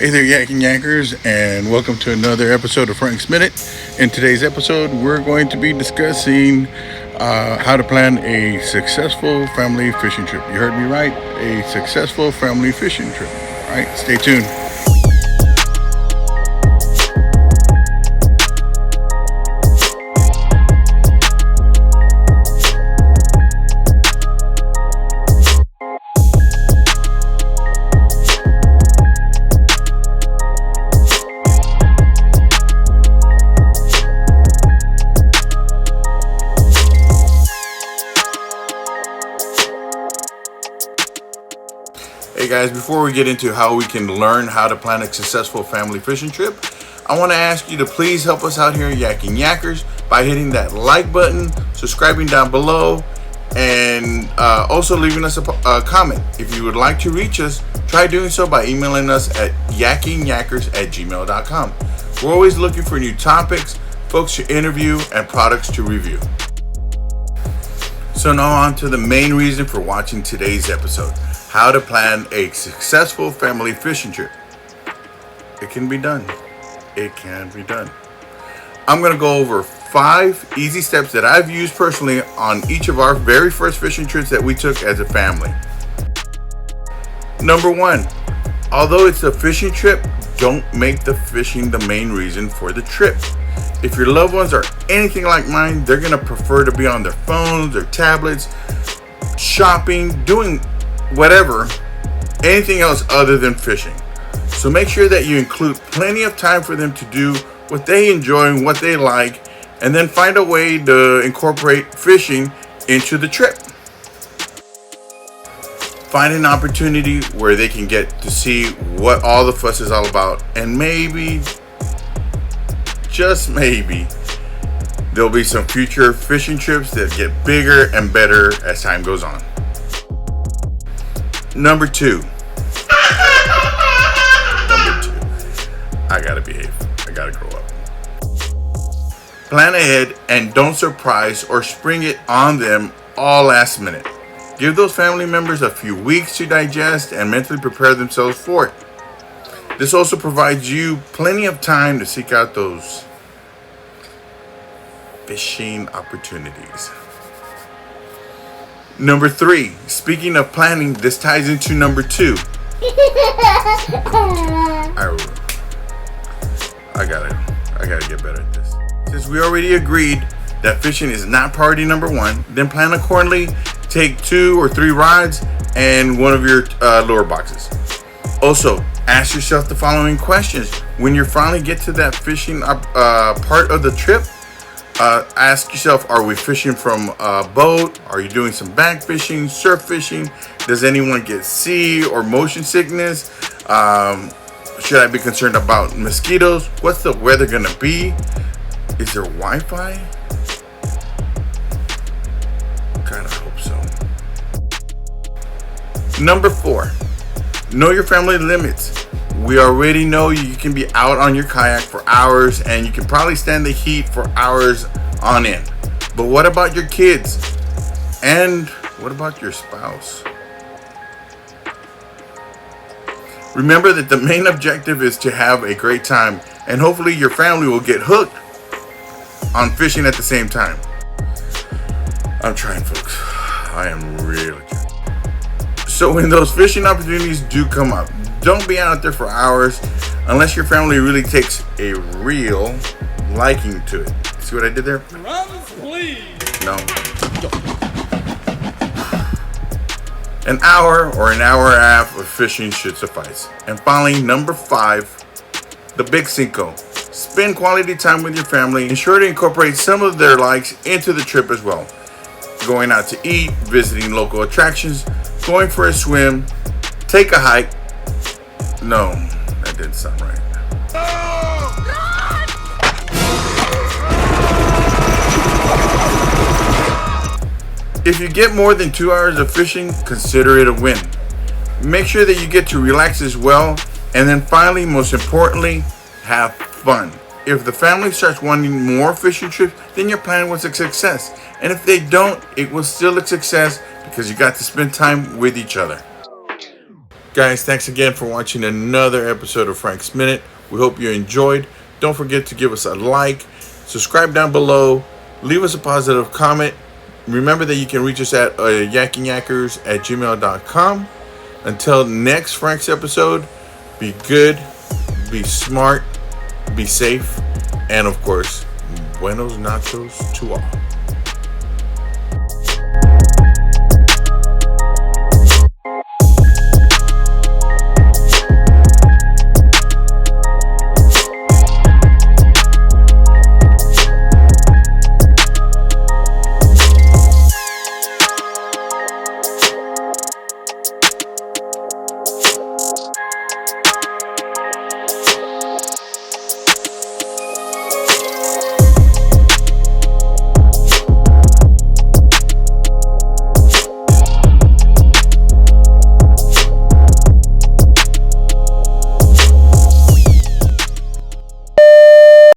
Hey there, Yak and Yankers, and welcome to another episode of Frank's Minute. In today's episode, we're going to be discussing how to plan a successful family fishing trip. You heard me right, a successful family fishing trip. All right, stay tuned. Hey guys, before we get into how we can learn how to plan a successful family fishing trip, I want to ask you to please help us out here at Yak and Yackers by hitting that like button, subscribing down below, and also leaving us a comment. If you would like to reach us, try doing so by emailing us at yakingyackers@gmail.com. We're always looking for new topics, folks to interview, and products to review. So now on to the main reason for watching today's episode. How to plan a successful family fishing trip. It can be done. It can be done. I'm going to go over 5 easy steps that I've used personally on each of our very first fishing trips that we took as a family. Number 1, although it's a fishing trip, don't make the fishing the main reason for the trip. If your loved ones are anything like mine, they're going to prefer to be on their phones, their tablets, shopping, doing whatever, anything else other than fishing. So make sure that you include plenty of time for them to do what they enjoy and what they like, and then find a way to incorporate fishing into the trip. Find an opportunity where they can get to see what all the fuss is all about, and maybe, just maybe, there'll be some future fishing trips that get bigger and better as time goes on. Number 2. I gotta behave. I gotta grow up. Plan ahead and don't surprise or spring it on them all last minute. Give those family members a few weeks to digest and mentally prepare themselves for it. This also provides you plenty of time to seek out those fishing opportunities. Number 3, speaking of planning, this ties into number 2. I gotta get better at this. Since we already agreed that fishing is not priority number 1, then plan accordingly. Take 2 or 3 rods and one of your lure boxes. Also, ask yourself the following questions. When you finally get to that fishing part of the trip, ask yourself, are we fishing from a boat? Are you doing some bank fishing, surf fishing? Does anyone get sea or motion sickness? Should I be concerned about mosquitoes? What's the weather gonna be? Is there Wi-Fi? God, I hope so. Number 4, know your family limits. We already know you can be out on your kayak for hours and you can probably stand the heat for hours on end. But what about your kids? And what about your spouse? Remember that the main objective is to have a great time, and hopefully your family will get hooked on fishing at the same time. I'm trying, folks. I am really trying. So when those fishing opportunities do come up, don't be out there for hours unless your family really takes a real liking to it. See what I did there? Drums, please. No. An hour or an hour and a half of fishing should suffice. And finally, number 5, the big cinco. Spend quality time with your family. Ensure to incorporate some of their likes into the trip as well. Going out to eat, visiting local attractions, going for a swim, take a hike. No, that didn't sound right. If you get more than 2 hours of fishing, consider it a win. Make sure that you get to relax as well. And then finally, most importantly, have fun. If the family starts wanting more fishing trips, then your plan was a success. And if they don't, it was still a success because you got to spend time with each other. Guys, thanks again for watching another episode of Frank's Minute. We hope you enjoyed. Don't forget to give us a like, subscribe down below, leave us a positive comment. Remember that you can reach us at yakingyackers@gmail.com. Until next Frank's episode, be good, be smart, be safe, and of course, buenos nachos to all.